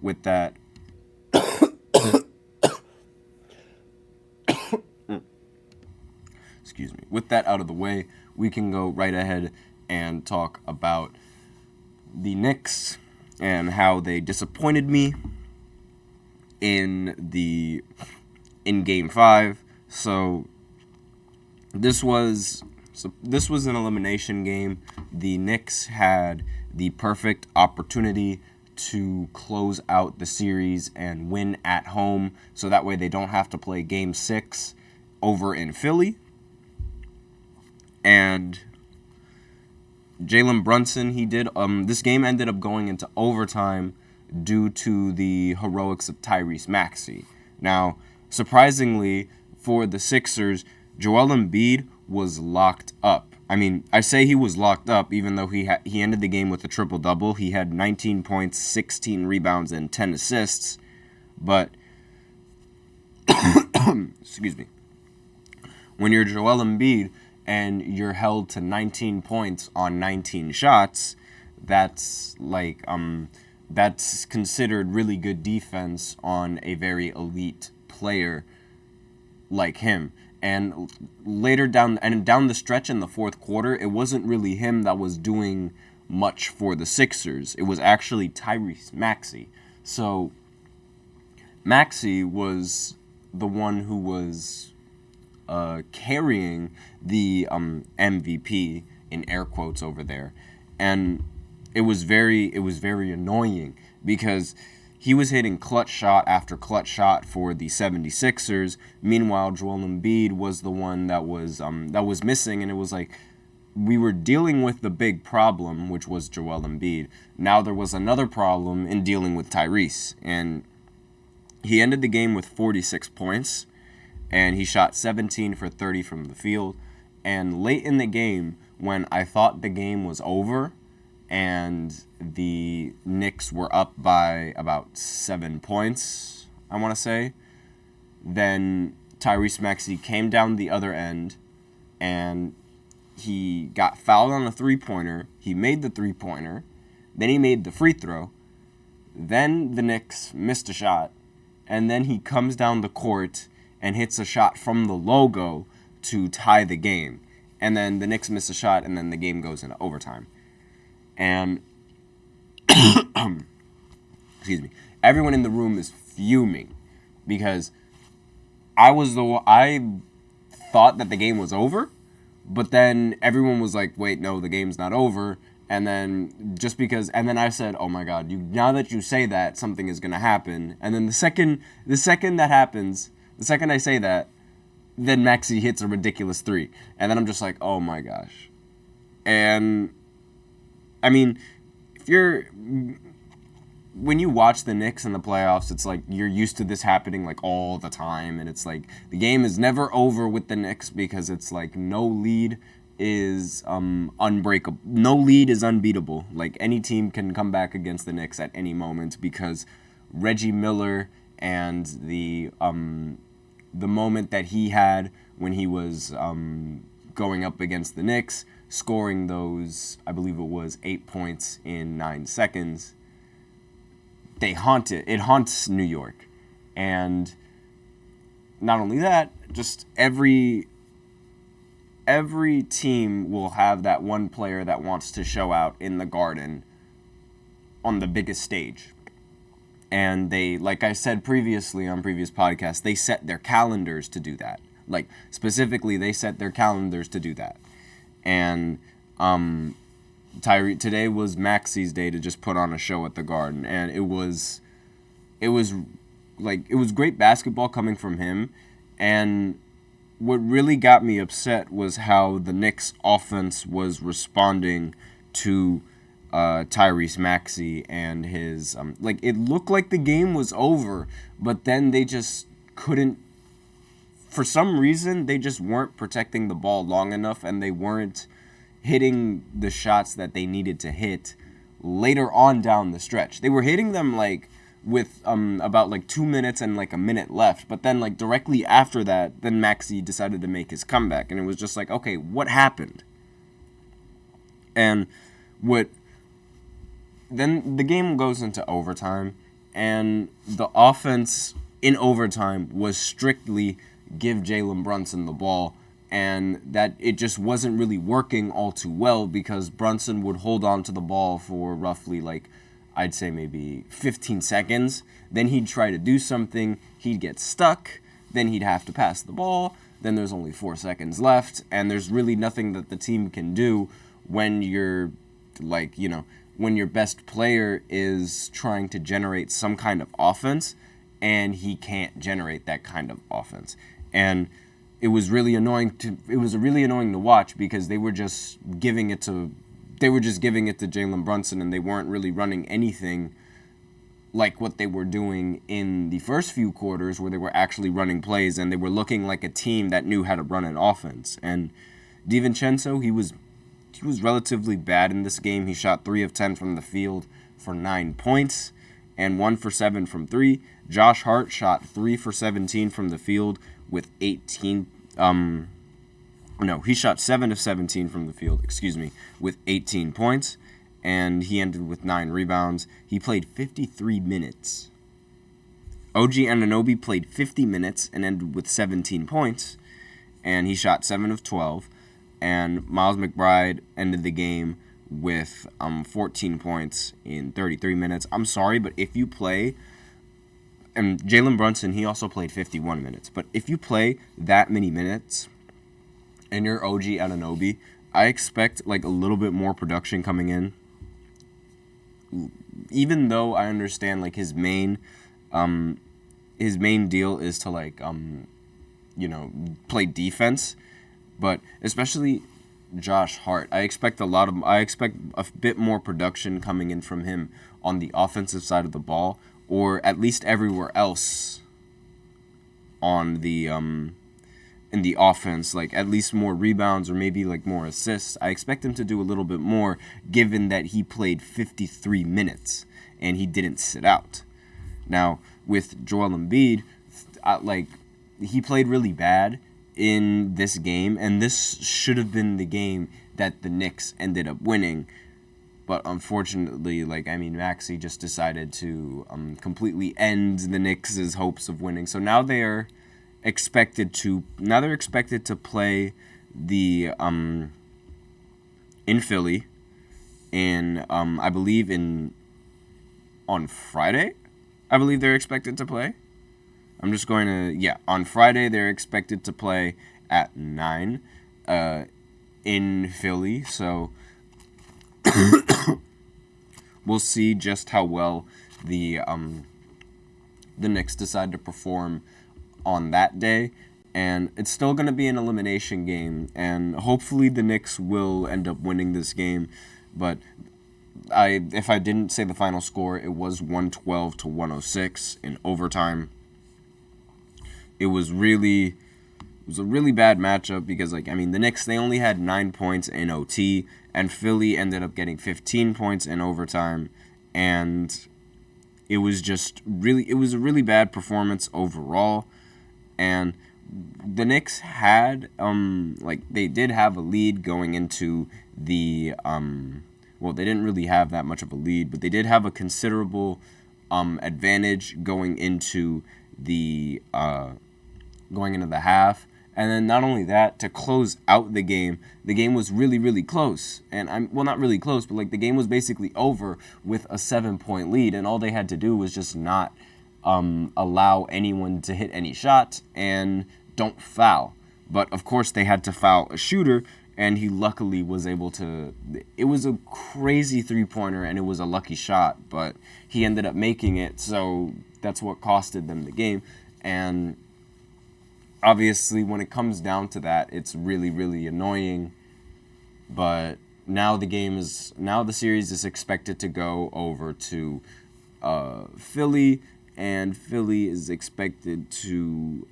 with that, with that out of the way, we can go right ahead and talk about the Knicks and how they disappointed me in Game 5. So this was an elimination game. The Knicks had the perfect opportunity to close out the series and win at home, so that way they don't have to play Game 6 over in Philly. And Jalen Brunson, he did. This game ended up going into overtime due to the heroics of Tyrese Maxey. Now, surprisingly for the Sixers, Joel Embiid was locked up. I mean, I say he was locked up even though he ended the game with a triple-double. He had 19 points, 16 rebounds, and 10 assists. But, excuse me, when you're Joel Embiid and you're held to 19 points on 19 shots, that's considered really good defense on a very elite player like him. And later down the stretch in the fourth quarter, it wasn't really him that was doing much for the Sixers. It was actually Tyrese Maxey. So Maxey was the one who was carrying the MVP in air quotes over there, and it was very annoying because he was hitting clutch shot after clutch shot for the 76ers. Meanwhile, Joel Embiid was the one that was missing, and it was like we were dealing with the big problem, which was Joel Embiid. Now there was another problem in dealing with Tyrese, and he ended the game with 46 points. And he shot 17 for 30 from the field. And late in the game, when I thought the game was over and the Knicks were up by about 7 points, I want to say, then Tyrese Maxey came down the other end and he got fouled on a three-pointer. He made the three-pointer. Then he made the free throw. Then the Knicks missed a shot. And then he comes down the court and hits a shot from the logo to tie the game. And then the Knicks miss a shot, and then the game goes into overtime. And, excuse me, everyone in the room is fuming because I thought that the game was over, but then everyone was like, wait, no, the game's not over. And then and then I said, oh my God, now that you say that, something is going to happen. And then the second that happens, the second I say that, then Maxey hits a ridiculous three. And then I'm just like, oh my gosh. And, I mean, when you watch the Knicks in the playoffs, it's like you're used to this happening like all the time. And it's like the game is never over with the Knicks because it's like no lead is unbreakable. No lead is unbeatable. Like any team can come back against the Knicks at any moment because Reggie Miller and the moment that he had when he was going up against the Knicks, scoring those, I believe it was 8 points in 9 seconds, it haunts New York. And not only that, just every team will have that one player that wants to show out in the Garden on the biggest stage. And they, like I said previously on previous podcasts, they set their calendars to do that. Like, specifically, they set their calendars to do that. And today was Maxey's day to just put on a show at the Garden. And it was great basketball coming from him. And what really got me upset was how the Knicks offense was responding to Tyrese Maxey and his it looked like the game was over, but then they just couldn't. For some reason, they just weren't protecting the ball long enough, and they weren't hitting the shots that they needed to hit later on down the stretch. They were hitting them with about 2 minutes and a minute left, but then directly after that, then Maxey decided to make his comeback, and it was just okay, what happened? And then the game goes into overtime, and the offense in overtime was strictly give Jalen Brunson the ball, and that it just wasn't really working all too well because Brunson would hold on to the ball for roughly like, I'd say maybe 15 seconds. Then he'd try to do something, he'd get stuck, then he'd have to pass the ball, then there's only 4 seconds left, and there's really nothing that the team can do when you're like, when your best player is trying to generate some kind of offense and he can't generate that kind of offense. And it was really annoying to watch because they were just giving it to Jalen Brunson, and they weren't really running anything like what they were doing in the first few quarters where they were actually running plays and they were looking like a team that knew how to run an offense. And DiVincenzo, he was relatively bad in this game. He shot 3 of 10 from the field for 9 points and 1 for 7 from 3. Josh Hart shot 3 for 17 from the field with 18. He shot 7 of 17 from the field, with 18 points, and he ended with 9 rebounds. He played 53 minutes. OG Anunoby played 50 minutes and ended with 17 points, and he shot 7 of 12. And Miles McBride ended the game with 14 points in 33 minutes. I'm sorry, but if you play, and Jalen Brunson, he also played 51 minutes. But if you play that many minutes and you're OG Anunoby, I expect like a little bit more production coming in. Even though I understand like his main deal is to like play defense. But especially Josh Hart, I expect a bit more production coming in from him on the offensive side of the ball, or at least everywhere else on the in the offense, like at least more rebounds or maybe like more assists. I expect him to do a little bit more, given that he played 53 minutes and he didn't sit out. Now with Joel Embiid, he played really bad in this game, and this should have been the game that the Knicks ended up winning, but unfortunately, Maxey just decided to completely end the Knicks' hopes of winning. So now they're expected to play the in Philly in I believe on Friday. I believe they're expected to play. On Friday they're expected to play at 9 in Philly, so we'll see just how well the Knicks decide to perform on that day, and it's still going to be an elimination game, and hopefully the Knicks will end up winning this game, but if I didn't say the final score, it was 112-106 in overtime. It was a really bad matchup because, the Knicks, they only had 9 points in OT, and Philly ended up getting 15 points in overtime, and it was a really bad performance overall, and the Knicks had, they did have a lead going into the, they didn't really have that much of a lead, but they did have a considerable advantage going into the half. And then not only that, to close out the game was really, really close. And not really close, but the game was basically over with a 7-point lead, and all they had to do was just not allow anyone to hit any shot and don't foul. But of course they had to foul a shooter, and he luckily was able to. It was a crazy 3-pointer, and it was a lucky shot, but he ended up making it, so that's what costed them the game. And obviously, when it comes down to that, it's really, really annoying. But now the series is expected to go over to Philly, and Philly is expected to.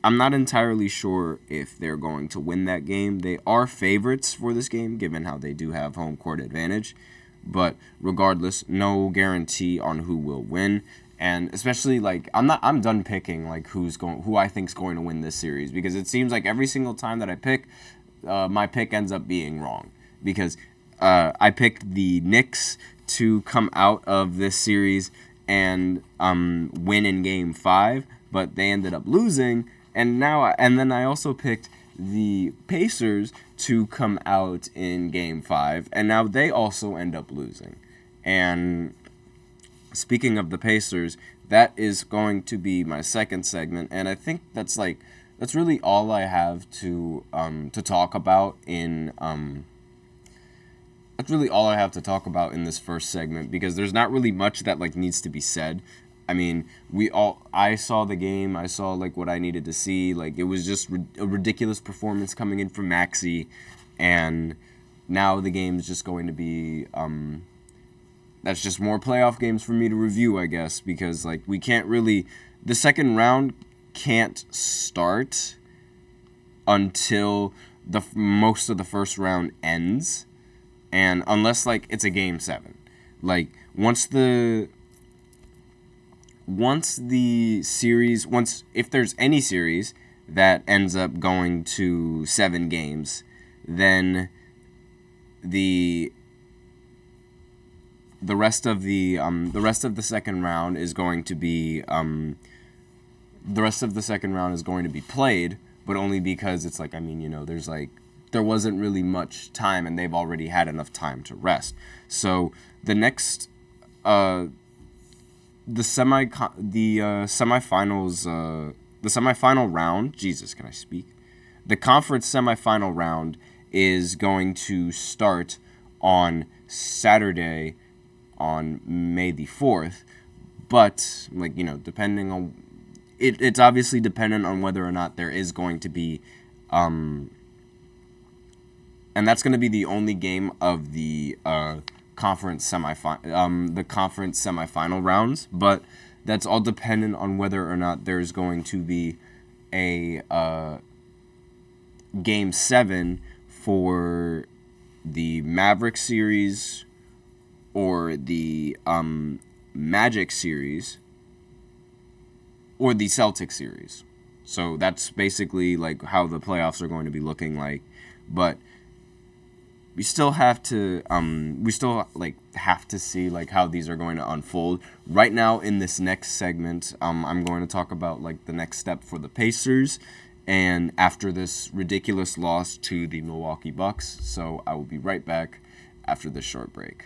I'm not entirely sure if they're going to win that game. They are favorites for this game, given how they do have home court advantage. But regardless, no guarantee on who will win. And especially I'm done picking who I think's going to win this series, because it seems like every single time that I pick, my pick ends up being wrong, because I picked the Knicks to come out of this series and win in Game 5, but they ended up losing. And then I also picked the Pacers to come out in Game 5, and now they also end up losing. And speaking of the Pacers, that is going to be my second segment, and I think that's really all I have to talk about in that's really all I have to talk about in this first segment, because there's not really much that needs to be said. I mean, I saw the game, I saw what I needed to see. It was just a ridiculous performance coming in from Maxey, and now the game's just going to be that's just more playoff games for me to review, I guess, because we can't really, the second round can't start until most of the first round ends, and unless it's a Game 7, once if there's any series that ends up going to 7 games, then the rest of the second round is going to be played, but only because it's there wasn't really much time, and they've already had enough time to rest. So the next the semifinal round, Jesus, can I speak? The conference semifinal round is going to start on Saturday, on May the 4th, but depending on it's obviously dependent on whether or not there is going to be and that's going to be the only game of the conference semifinal rounds, but that's all dependent on whether or not there's going to be a Game 7 for the Maverick series or the Magic series or the Celtic series. So that's basically how the playoffs are going to be looking like, but we still have to see how these are going to unfold. Right now in this next segment, I'm going to talk about the next step for the Pacers, and after this ridiculous loss to the Milwaukee Bucks. So I will be right back after this short break.